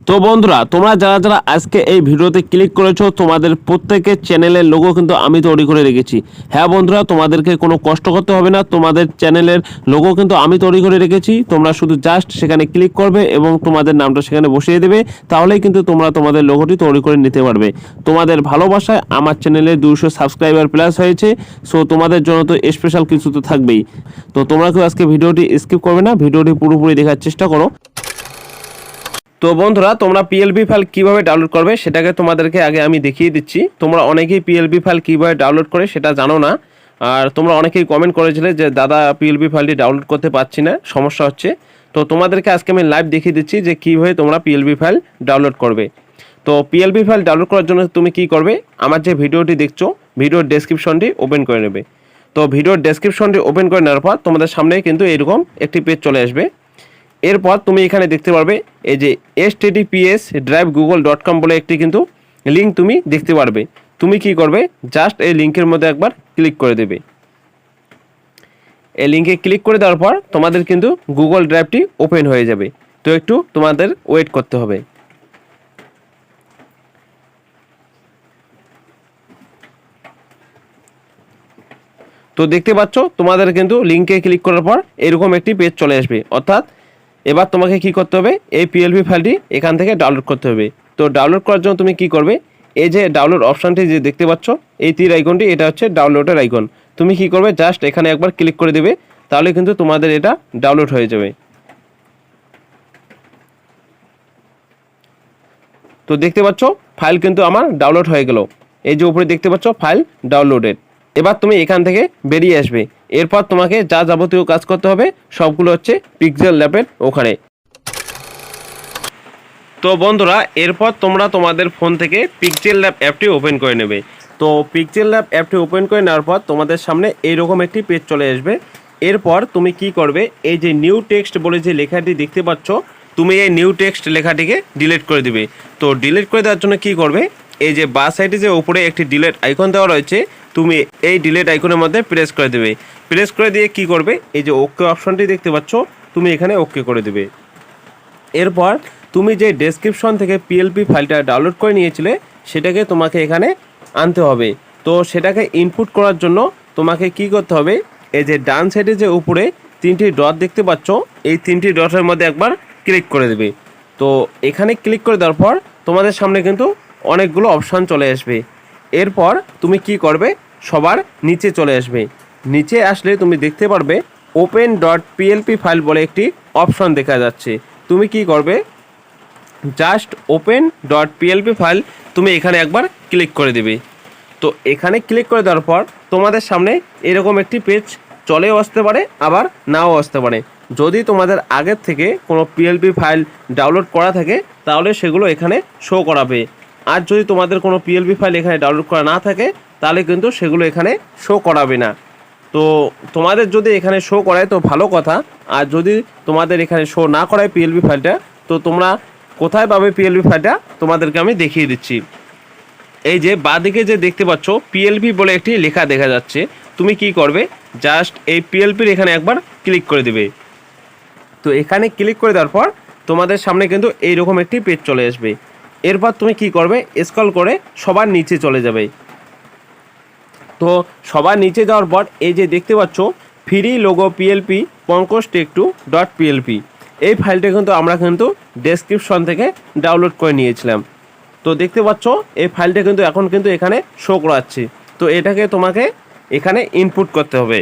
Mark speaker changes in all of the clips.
Speaker 1: তো বন্ধুরা, তোমরা যারা যারা আজকে এই ভিডিওতে ক্লিক করেছো তোমাদের প্রত্যেকের চ্যানেলের লোগো কিন্তু আমি তৈরি করে রেখেছি। হ্যাঁ বন্ধুরা, তোমাদেরকে কোনো কষ্ট করতে হবে না, তোমাদের চ্যানেলের লোগো কিন্তু আমি তৈরি করে রেখেছি। তোমরা শুধু জাস্ট সেখানে ক্লিক করবে এবং তোমাদের নামটা সেখানে বসিয়ে দেবে, তাহলেই কিন্তু তোমরা তোমাদের লোগোটি তৈরি করে নিতে পারবে। তোমাদের ভালোবাসায় আমার চ্যানেলে 200 সাবস্ক্রাইবার প্লাস হয়েছে। সো তোমাদের জন্য তো স্পেশাল কিছু তো থাকবেই। তো তোমরা কেউ আজকে ভিডিওটি স্কিপ করবে না, ভিডিওটি পুরোপুরি দেখার চেষ্টা করো। তো বন্ধুরা, তোমরা পিএলবি ফাইল কিভাবে ডাউনলোড করবে সেটাকে তোমাদেরকে আগে আমি দেখিয়ে দিচ্ছি। তোমরা অনেকেই পিএলবি ফাইল কিভাবে ডাউনলোড করে সেটা জানো না, আর তোমরা অনেকেই কমেন্ট করেছিলে যে দাদা পিএলবি ফাইলটি ডাউনলোড করতে পারছি না, সমস্যা হচ্ছে। তো তোমাদেরকে আজকে আমি লাইভ দেখিয়ে দিচ্ছি যে কীভাবে তোমরা পিএলবি ফাইল ডাউনলোড করবে। তো পিএলবি ফাইল ডাউনলোড করার জন্য তুমি কি করবে, আমার যে ভিডিওটি দেখছো ভিডিওর ডেসক্রিপশনটি ওপেন করে নেবে। তো ভিডিওর ডেসক্রিপশনটি ওপেন করে নেওয়ার পর তোমাদের সামনে কিন্তু এরকম একটি পেজ চলে আসবে। এরপর তুমি এখানে দেখতে পারবে এই যে https://driveGoogle.com বলে একটি কিন্তু লিঙ্ক তুমি দেখতে পারবে। তুমি কি করবে, জাস্ট এই লিঙ্কের মধ্যে একবার ক্লিক করে দেবে। এই লিঙ্কে ক্লিক করে দেওয়ার পর তোমাদের কিন্তু গুগল ড্রাইভটি ওপেন হয়ে যাবে। তো একটু তোমাদের ওয়েট করতে হবে। তো দেখতে পাচ্ছ তোমাদের কিন্তু লিঙ্কে ক্লিক করার পর এরকম একটি পেজ চলে আসবে। অর্থাৎ এবার তোমাকে কি করতে হবে, এই পিএলবি ফাইলটি এখান থেকে ডাউনলোড করতে হবে। তো ডাউনলোড করার জন্য তুমি কি করবে, এই যে ডাউনলোড অপশানটি যে দেখতে পাচ্ছ এই তীর আইকনটি, এটা হচ্ছে ডাউনলোডের আইকন। তুমি কি করবে, জাস্ট এখানে একবার ক্লিক করে দেবে, তাহলে কিন্তু তোমাদের এটা ডাউনলোড হয়ে যাবে। তো দেখতে পাচ্ছ ফাইল কিন্তু আমার ডাউনলোড হয়ে গেল। এই যে উপরে দেখতে পাচ্ছ ফাইল ডাউনলোডেড। এবার তুমি এখান থেকে বেরিয়ে আসবে। এরপর তোমাকে যা যাবতীয় কাজ করতে হবে সবগুলো হচ্ছে পিক্সেল ল্যাবের ওখানে। তো বন্ধুরা, এরপর তোমরা তোমাদের ফোন থেকে পিক্সেল ল্যাব অ্যাপটি ওপেন করে নেবে। তো পিক্সেল ল্যাব অ্যাপটি ওপেন করে নেওয়ার পর তোমাদের সামনে এইরকম একটি পেজ চলে আসবে। এরপর তুমি কি করবে, এই যে নিউ টেক্সট বলে যে লেখাটি দেখতে পাচ্ছ, তুমি এই নিউ টেক্সট লেখাটিকে ডিলিট করে দিবে। তো ডিলিট করে দেওয়ার জন্য কি করবে, এই যে বাঁ সাইডে যে উপরে একটি ডিলিট আইকন দেওয়া রয়েছে, তুমি এই ডিলিট আইকনের মধ্যে প্রেস করে দেবে। প্রেস করে দিয়ে কি করবে, এই যে ওকে অপশনটি দেখতে পাচ্ছ, তুমি এখানে ওকে করে দেবে। এরপর তুমি যে ডেসক্রিপশন থেকে পিএলপি ফাইলটা ডাউনলোড করে নিয়েছিলে সেটাকে তোমাকে এখানে আনতে হবে। তো সেটাকে ইনপুট করার জন্য তোমাকে কি করতে হবে, এই যে ডান সাইডে যে উপরে 3টি ডট দেখতে পাচ্ছ, এই 3টি ডটের মধ্যে একবার ক্লিক করে দেবে। তো এখানে ক্লিক করে দেওয়ার পর তোমাদের সামনে কিন্তু অনেকগুলো অপশান চলে আসবে। এরপর তুমি কি করবে, সবার নিচে চলে আসবে। নিচে আসলে তুমি দেখতে পারবে open.plp ফাইল বলে একটি অপশন দেখা যাচ্ছে। তুমি কি করবে, জাস্ট open.plp ফাইল তুমি এখানে একবার ক্লিক করে দেবে। তো এখানে ক্লিক করে দেওয়ার পর তোমাদের সামনে এরকম একটি পেজ চলেও আসতে পারে, আবার নাও আসতে পারে। যদি তোমাদের আগের থেকে কোনো পিএলপি ফাইল ডাউনলোড করা থাকে তাহলে সেগুলো এখানে শো করাবে। আর যদি তোমাদের কোনো পিএলপি ফাইল এখানে ডাউনলোড করা না থাকে তাহলে কিন্তু সেগুলো এখানে শো করাবে না। তো তোমাদের যদি এখানে শো করায় তো ভালো কথা, আর যদি তোমাদের এখানে শো না করায় পিএলপি ফাইলটা, তো তোমরা কোথায় পাবে পিএলপি ফাইলটা তোমাদেরকে আমি দেখিয়ে দিচ্ছি। এই যে বাঁদিকে যে দেখতে পাচ্ছ পিএলপি বলে একটি লেখা দেখা যাচ্ছে, তুমি কি করবে, জাস্ট এই পিএলপির এখানে একবার ক্লিক করে দেবে। তো এখানে ক্লিক করে দেওয়ার পর তোমাদের সামনে কিন্তু এইরকম একটি পেজ চলে আসবে। এরপর তুমি কি করবে, স্ক্রল করে সবার নিচে চলে যাবে। তো সবার নিচে যাওয়ার পর এই যে দেখতে পাচ্ছ ফ্রি লোগো পিএলপি PANKAJ এই ফাইলটা কিন্তু আমরা কিন্তু ডেসক্রিপশন থেকে ডাউনলোড করে নিয়েছিলাম। তো দেখতে পাচ্ছ এই ফাইলটা কিন্তু এখন কিন্তু এখানে শো করাচ্ছে। তো এটাকে তোমাকে এখানে ইনপুট করতে হবে।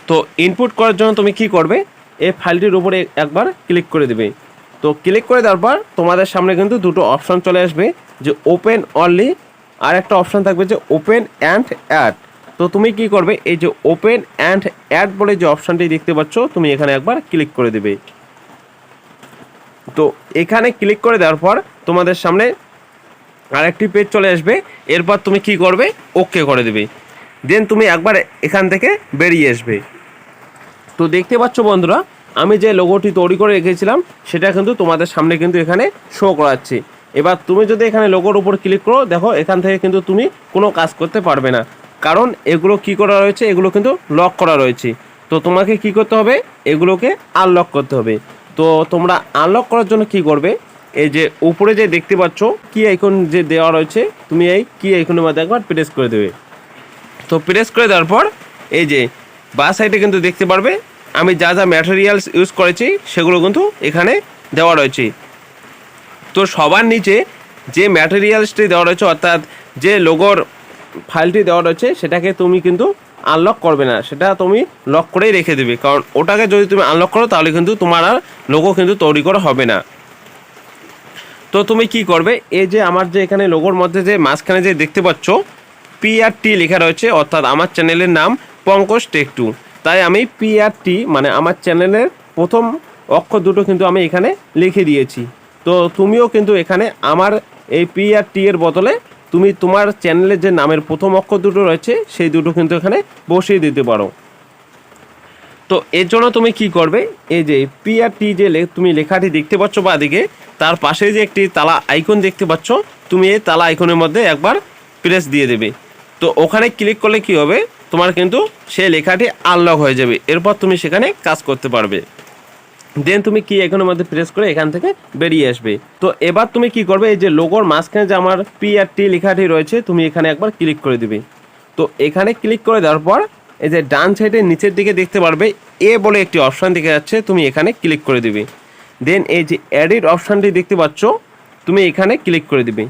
Speaker 1: তো ইনপুট করার জন্য তুমি কি করবে, এই ফাইলটির উপরে একবার ক্লিক করে দেবে। তো ক্লিক করে দেওয়ার পর তোমাদের সামনে কিন্তু দুটো অপশান চলে আসবে, যে ওপেন অনলি, আর একটা অপশান থাকবে যে ওপেন অ্যান্ড অ্যাড। তো তুমি কি করবে, এই যে ওপেন অ্যান্ড অ্যাড বলে যে অপশানটি দেখতে পাচ্ছ, তুমি এখানে একবার ক্লিক করে দেবে। তো এখানে ক্লিক করে দেওয়ার পর তোমাদের সামনে আরেকটি পেজ চলে আসবে। এরপর তুমি কি করবে, ওকে করে দেবে। দেন তুমি একবার এখান থেকে বেরিয়ে আসবে। তো দেখতে পাচ্ছ বন্ধুরা, আমি যে লোগোটি তৈরি করে রেখেছিলাম সেটা কিন্তু তোমাদের সামনে কিন্তু এখানে শো করাচ্ছে। এবার তুমি যদি এখানে লোগোর উপর ক্লিক করো, দেখো এখান থেকে কিন্তু তুমি কোনো কাজ করতে পারবে না, কারণ এগুলো কি করা রয়েছে, এগুলো কিন্তু লক করা রয়েছে। তো তোমাকে কি করতে হবে, এগুলোকে আনলক করতে হবে। তো তোমরা আনলক করার জন্য কি করবে, এই যে উপরে যে দেখতে পাচ্ছ কি আইকন যে দেওয়া রয়েছে, তুমি এই কি আইকনের মধ্যে একবার প্রেস করে দেবে। তো প্রেস করে দেওয়ার পর এই যে বাঁ সাইডে কিন্তু দেখতে পারবে আমি যা যা ম্যাটেরিয়ালস ইউজ করেছি সেগুলো কিন্তু এখানে দেওয়া রয়েছে। তো সবার নিচে যে ম্যাটেরিয়ালসটি দেওয়া রয়েছে অর্থাৎ যে লোগোর ফাইলটি দেওয়া রয়েছে সেটাকে তুমি কিন্তু আনলক করবে না, সেটা তুমি লক করেই রেখে দেবে, কারণ ওটাকে যদি তুমি আনলক করো তাহলে কিন্তু তোমার আর লোগো কিন্তু তৈরি করা হবে না। তো তুমি কি করবে, এই যে আমার যে এখানে লোগোর মধ্যে যে মাঝখানে যে দেখতে পাচ্ছ PRT লেখা রয়েছে, অর্থাৎ আমার চ্যানেলের নাম পঙ্কজ টেক 2, তাই আমি PRT মানে আমার চ্যানেলের প্রথম অক্ষর দুটো কিন্তু আমি এখানে লিখে দিয়েছি। তো তুমিও কিন্তু এখানে আমার এই PRT এর বদলে তুমি তোমার চ্যানেলের যে নামের প্রথম অক্ষর দুটো রয়েছে সেই দুটো কিন্তু এখানে বসিয়ে দিতে পারো। তো এর জন্য তুমি কি করবে, এই যে PRT যে তুমি লেখাটি দেখতে পাচ্ছ বাঁদিকে, তার পাশে যে একটি তালা আইকন দেখতে পাচ্ছ, তুমি এই তালা আইকনের মধ্যে একবার প্রেস দিয়ে দেবে। তো ওখানে ক্লিক করলে কি হবে, তোমার কিন্তু সেই লেখাটি আনলক হয়ে যাবে, এরপর তুমি সেখানে কাজ করতে পারবে। দেন তুমি কি আইকনের মধ্যে প্রেস করে এখান থেকে বেরিয়ে আসবে। তো এবার তুমি কি করবে, এই যে লোগোর মাঝখানে যে আমার PRT লেখাটি রয়েছে তুমি এখানে একবার ক্লিক করে দিবে। তো এখানে ক্লিক করে দেওয়ার পর এই যে ডান সাইডে নিচের দিকে দেখতে পারবে এ বলে একটি অপশান দেখে যাচ্ছে, তুমি এখানে ক্লিক করে দিবে। দেন এই যে এডিট অপশানটি দেখতে পাচ্ছ তুমি এখানে ক্লিক করে দিবে।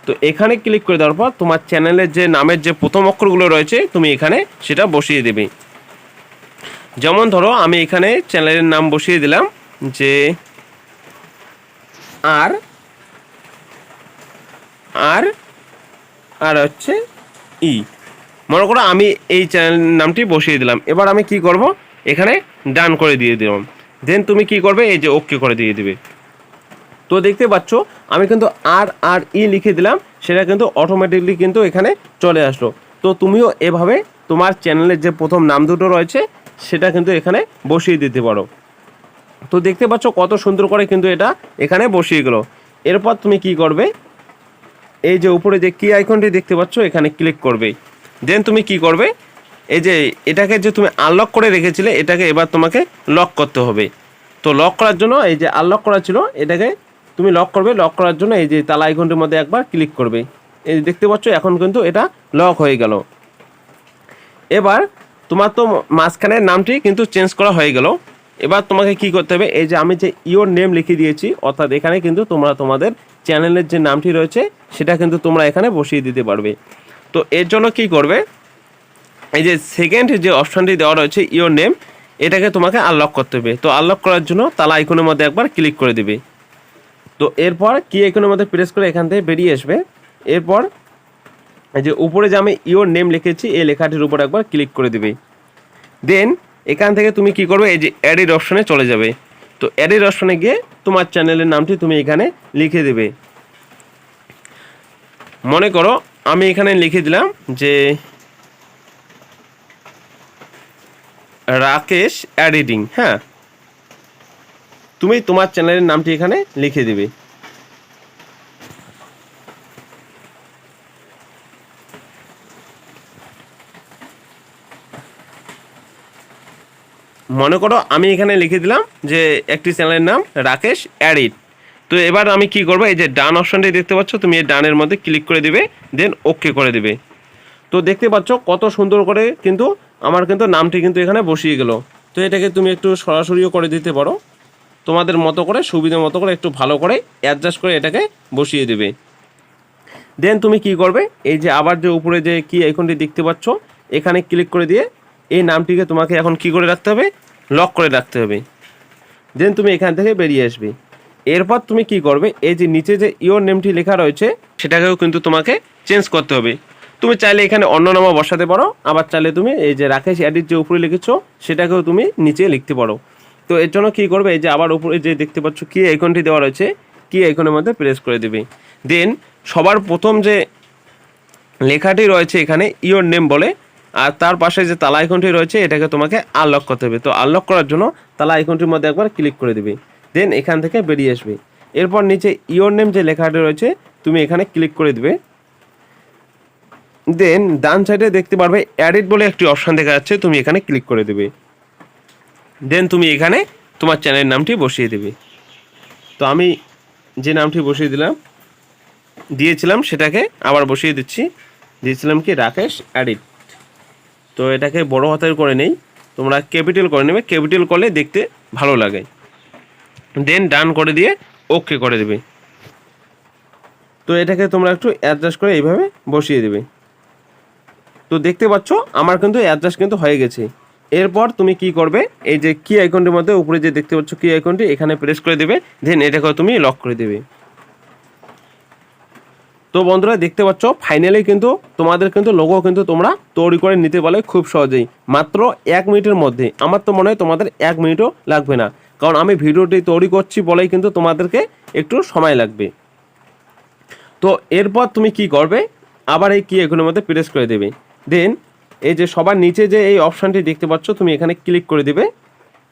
Speaker 1: তো এখানে ক্লিক করে দেওয়ার পর তোমার চ্যানেলের যে নামের যে প্রথম অক্ষরগুলো রয়েছে তুমি এখানে সেটা বসিয়ে দেবে। যেমন ধরো আমি এখানে চ্যানেলের নাম বসিয়ে দিলাম যে আর আর আর হচ্ছে ই, মনে করো আমি এই চ্যানেল নামটি বসিয়ে দিলাম। এবার আমি কি করব, এখানে ডান করে দিয়ে দিলাম। দেন তুমি কি করবে, এই যে ওকে করে দিয়ে দিবে। তো দেখতে পাচ্ছ আমি কিন্তু আর ই লিখে দিলাম, সেটা কিন্তু অটোমেটিকলি কিন্তু এখানে চলে আসলো। তো তুমিও এভাবে তোমার চ্যানেলের যে প্রথম নাম দুটো রয়েছে সেটা কিন্তু এখানে বসিয়ে দিতে পারো। তো দেখতে পাচ্ছ কত সুন্দর করে কিন্তু এটা এখানে বসিয়ে গেল। এরপর তুমি কি করবে, এই যে উপরে যে কি আইকনটি দেখতে পাচ্ছ এখানে ক্লিক করবে। দেন তুমি কি করবে, এই যে এটাকে যে তুমি আনলক করে রেখেছিলে এটাকে এবার তোমাকে লক করতে হবে। তো লক করার জন্য এই যে আনলক করা ছিল এটাকে তুমি লক করবে। লক করার জন্য এই যে তালা আইকনটির মধ্যে একবার ক্লিক করবে। এই দেখতে পাচ্ছ এখন কিন্তু এটা লক হয়ে গেল। এবার তোমার তো মাঝখানের নামটি কিন্তু চেঞ্জ করা হয়ে গেল। এবার তোমাকে কি করতে হবে, এই যে আমি যে ইওর নেম লিখে দিয়েছি, অর্থাৎ এখানে কিন্তু তোমরা তোমাদের চ্যানেলের যে নামটি রয়েছে সেটা কিন্তু তোমরা এখানে বসিয়ে দিতে পারবে। তো এর জন্য কি করবে, এই যে সেকেন্ড যে অপশানটি দেওয়া রয়েছে ইওর নেম, এটাকে তোমাকে আনলক করতে হবে। তো আনলক করার জন্য তালা আইকনের মধ্যে একবার ক্লিক করে দিবে। তো এরপর কি আইকনের মধ্যে প্রেস করে এখান থেকে বেরিয়ে আসবে। এরপর এই যে উপরে যে আমি ইওর নেম লিখেছি এই লেখাটির উপর একবার ক্লিক করে দিবে। দেন এখান থেকে তুমি কি করবে, এই যে এডিট অপশনে চলে যাবে। তো এডিট অপশনে গিয়ে তোমার চ্যানেলের নামটি তুমি এখানে লিখে দেবে। মনে করো আমি এখানে লিখে দিলাম যে রাকেশ এডিটিং। হ্যাঁ, তুমি তোমার চ্যানেলের নামটি এখানে লিখে দিবে। মনে করো আমি এখানে লিখে দিলাম যে একটি চ্যানেলের নাম রাকেশ এডিট। তো এবার আমি কি করব, এই যে ডান অপশনটি দেখতে পাচ্ছ তুমি এই ডানের মধ্যে ক্লিক করে দিবে, দেন ওকে করে দিবে। তো দেখতে পাচ্ছ কত সুন্দর করে কিন্তু আমার কিন্তু নামটি কিন্তু এখানে বসিয়ে গেল। তো এটাকে তুমি একটু সরাসরিও করে দিতে পারো, তোমাদের মতো করে সুবিধা মতো করে একটু ভালো করে অ্যাডজাস্ট করে এটাকে বসিয়ে দেবে। দেন তুমি কি করবে, এই যে আবার যে উপরে যে কি আইকনটি দেখতে পাচ্ছ এখানে ক্লিক করে দিয়ে এই নামটিকে তোমাকে এখন কি করে রাখতে হবে, লক করে রাখতে হবে। দেন তুমি এখান থেকে বেরিয়ে আসবে। এরপর তুমি কি করবে, এই যে নিচে যে ইওর নেমটি লেখা রয়েছে সেটাকেও কিন্তু তোমাকে চেঞ্জ করতে হবে। তুমি চাইলে এখানে অন্য নামও বসাতে পারো, আবার চাইলে তুমি এই যে রাকেশ এডিট যে উপরে লিখেছো সেটাকেও তুমি নিচে লিখতে পারো। তো এর জন্য কী করবে, এই যে আবার উপরে যে দেখতে পাচ্ছ কি আইকনটি দেওয়া রয়েছে কি আইকনের মধ্যে প্রেস করে দেবে। দেন সবার প্রথম যে লেখাটি রয়েছে এখানে ইওর নেম বলে, আর তার পাশে যে তালা আইকনটি রয়েছে এটাকে তোমাকে আনলক করতে হবে। তো আনলক করার জন্য তালা আইকনটির মধ্যে একবার ক্লিক করে দেবে। দেন এখান থেকে বেরিয়ে আসবে। এরপর নিচে ইওর নেম যে লেখাটি রয়েছে তুমি এখানে ক্লিক করে দেবে। দেন ডান সাইডে দেখতে পারবে এডিট বলে একটি অপশান দেখা যাচ্ছে, তুমি এখানে ক্লিক করে দেবে। দেন তুমি এখানে তোমার চ্যানেলের নামটি বসিয়ে দেবে। তো আমি যে নামটি বসিয়ে দিয়েছিলাম সেটাকে আবার বসিয়ে দিচ্ছি। দিয়েছিলাম কি রাকেশ এডিট। তো এটাকে বড় হাতের করে নেই, তোমরা ক্যাপিটাল করে নেবে, ক্যাপিটাল করলে দেখতে ভালো লাগে। দেন ডান করে দিয়ে ওকে করে দেবে। তো এটাকে তোমরা একটু অ্যাডজাস্ট করে এইভাবে বসিয়ে দেবে। তো দেখতে পাচ্ছ আমার কিন্তু অ্যাডজাস্ট কিন্তু হয়ে গেছে। এরপর তুমি কি করবে, এই যে কি আইকনটির মধ্যে উপরে যে দেখতে পাচ্ছ কি আইকনটি, এখানে প্রেস করে দেবে। দেন এটাকে তুমি লক করে দেবে। তো বন্ধুরা দেখতে পাচ্ছ ফাইনালি কিন্তু তোমাদের কিন্তু লোগো কিন্তু তোমরা তৈরি করে নিতে পারলে খুব সহজেই, মাত্র 1 মিনিটের মধ্যে। আমার তো মনে হয় তোমাদের 1 মিনিটও লাগবে না, কারণ আমি ভিডিওটি তৈরি করছি বলেই কিন্তু তোমাদেরকে একটু সময় লাগবে। তো এরপর তুমি কি করবে, আবার এই কি এগুলোর মধ্যে প্রেস করে দেবে। দেন এই যে সবার নিচে যে এই অপশানটি দেখতে পাচ্ছ তুমি এখানে ক্লিক করে দেবে।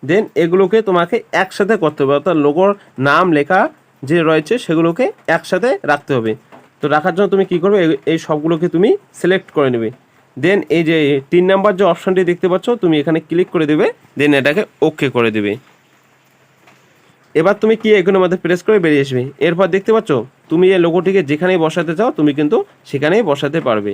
Speaker 1: দেন এগুলোকে তোমাকে একসাথে করতে হবে, অর্থাৎ লোগোর নাম লেখা যে রয়েছে সেগুলোকে একসাথে রাখতে হবে। তো রাখার জন্য তুমি কি করবে, এই সবগুলোকে তুমি সিলেক্ট করে নেবে। দেন এই যে 3 নাম্বার যে অপশানটি দেখতে পাচ্ছ তুমি এখানে ক্লিক করে দেবে। দেন এটাকে ওকে করে দেবে। এবার তুমি কি এগুলোর মধ্যে প্রেস করে বেরিয়ে আসবে। এরপর দেখতে পাচ্ছ তুমি এই লোগোটিকে যেখানেই বসাতে চাও তুমি কিন্তু সেখানেই বসাতে পারবে।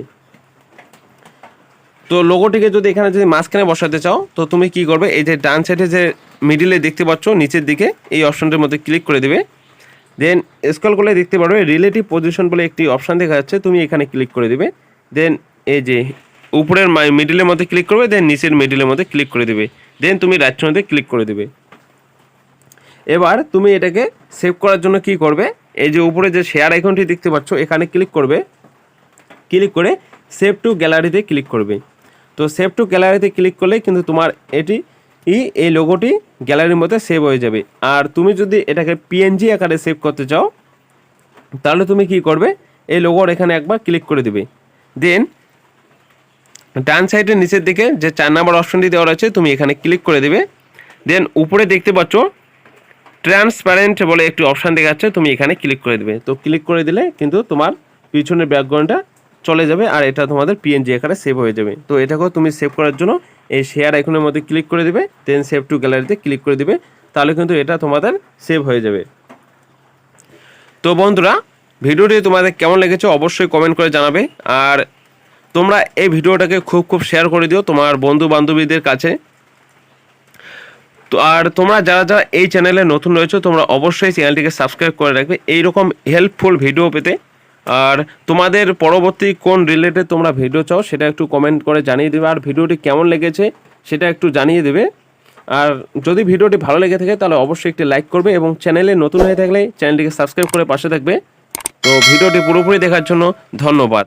Speaker 1: তো লোগোটিকে যদি এখানে যদি মাঝখানে বসাতে চাও তো তুমি কি করবে, এই যে ডান সাইডে যে মিডিলে দেখতে পাচ্ছ নিচের দিকে এই অপশনটির মধ্যে ক্লিক করে দেবে। দেন স্ক্রল করলে দেখতে পারবে রিলেটিভ পজিশন বলে একটি অপশান দেখা যাচ্ছে, তুমি এখানে ক্লিক করে দেবে। দেন এই যে উপরের মিডিলের মধ্যে ক্লিক করবে, দেন নিচের মিডিলের মধ্যে ক্লিক করে দেবে। দেন তুমি রাইট মধ্যে ক্লিক করে দেবে। এবার তুমি এটাকে সেভ করার জন্য কি করবে, এই যে উপরে যে শেয়ার আইকনটি দেখতে পাচ্ছ এখানে ক্লিক করবে। ক্লিক করে সেভ টু গ্যালারিতে ক্লিক করবে। তো সেভ টু গ্যালারিতে ক্লিক করলে কিন্তু তোমার এই লোগোটি গ্যালারির মধ্যে সেভ হয়ে যাবে। আর তুমি যদি এটাকে পিএনজি আকারে সেভ করতে চাও তাহলে তুমি কি করবে, এই লোগোর এখানে একবার ক্লিক করে দেবে। দেন ডান সাইডের নিচের দিকে যে 4 নাম্বার অপশনটি দেওয়া রয়েছে তুমি এখানে ক্লিক করে দেবে। দেন উপরে দেখতে পাচ্ছ ট্রান্সপারেন্ট বলে একটি অপশান দেখা যাচ্ছে, তুমি এখানে ক্লিক করে দেবে। তো ক্লিক করে দিলে কিন্তু তোমার পিছনের ব্যাকগ্রাউন্ডটা চলে যাবে আর এটা তোমাদের পিএনজি আকারে সেভ হয়ে যাবে। তো এটাকেও তুমি সেভ করার জন্য এই শেয়ার আইকনের মধ্যে ক্লিক করে দেবে। দেন সেভ টু গ্যালারিতে ক্লিক করে দেবে, তাহলে কিন্তু এটা তোমাদের সেভ হয়ে যাবে। তো বন্ধুরা ভিডিওটি তোমাদের কেমন লেগেছে অবশ্যই কমেন্ট করে জানাবে। আর তোমরা এই ভিডিওটাকে খুব শেয়ার করে দিও তোমার বন্ধু বান্ধবীদের কাছে। তো আর তোমরা যারা এই চ্যানেলে নতুন রয়েছে তোমরা অবশ্যই চ্যানেলটিকে সাবস্ক্রাইব করে রাখবে এইরকম হেল্পফুল ভিডিও পেতে। আর তোমাদের পরবর্তী কোন রিলেটেড তোমরা ভিডিও চাও সেটা একটু কমেন্ট করে জানিয়ে দেবে। আর ভিডিওটি কেমন লেগেছে সেটা একটু জানিয়ে দেবে। আর যদি ভিডিওটি ভালো লেগে থাকে তাহলে অবশ্যই একটি লাইক করবে এবং চ্যানেলে নতুন হয়ে থাকলে চ্যানেলটিকে সাবস্ক্রাইব করে পাশে থাকবে। তো ভিডিওটি পুরোপুরি দেখার জন্য ধন্যবাদ।